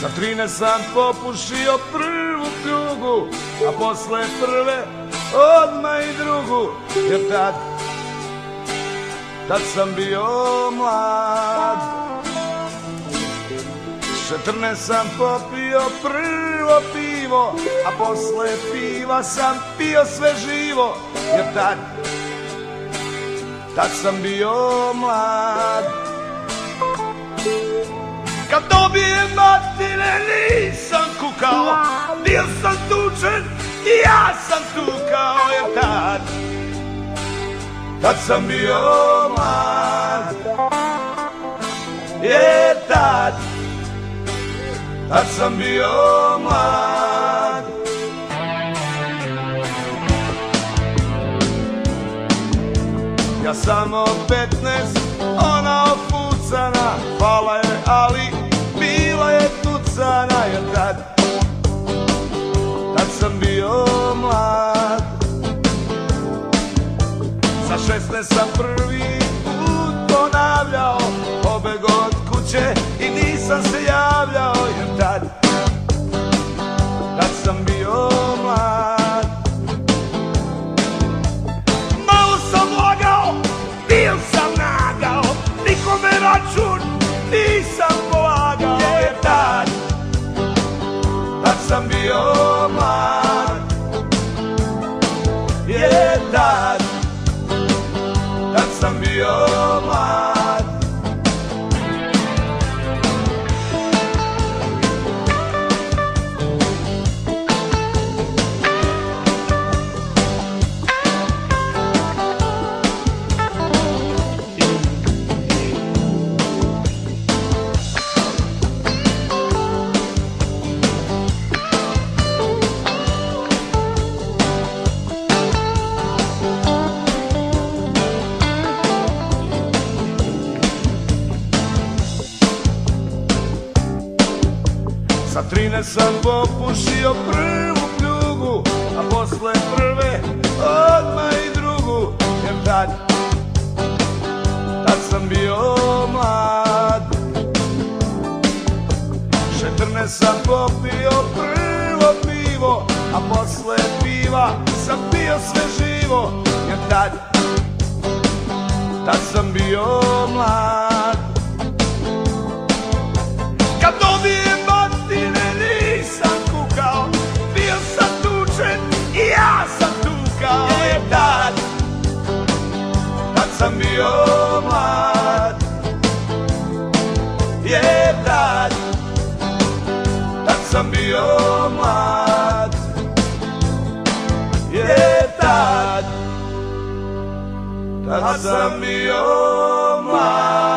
Sa 13 sam popušio prvu pljugu, a posle prve odmah i drugu, jer tad sam bio mlad. 14 sam popio prvo pivo, a posle piva sam pio sve živo, jer tad sam bio mlad. Kad dobijem batine nisam kukao, bio sam tučen i ja sam tukao, jer tad sam bio mlad. Jer tad sam bio mlad. Ja samo 15, ona ofucana, hvala je, ali bila je tucana, jer tad sam bio mlad. Sa 16 sam prvi put ponavljao, pobeg od kuće i nisam se javljao, jer tad sam bio mlad. Malo sam lagao, bio sam nagao, nikome račun nisam polagao, jer tad sam bio mlad. Jer tad sam bio mlad. Sa 13 sam popušio prvu pljugu, a posle prve odmah i drugu, jer tad sam bio mlad. 14 sam popio prvo pivo, a posle piva sam pio sve živo, jer tad sam bio mlad. Kad dobijem batine nisam kukao, bio sam tučen i ja sam tukao, jer tad sam bio mlad. Jer tad sam bio mlad. Jer tad sam bio mlad.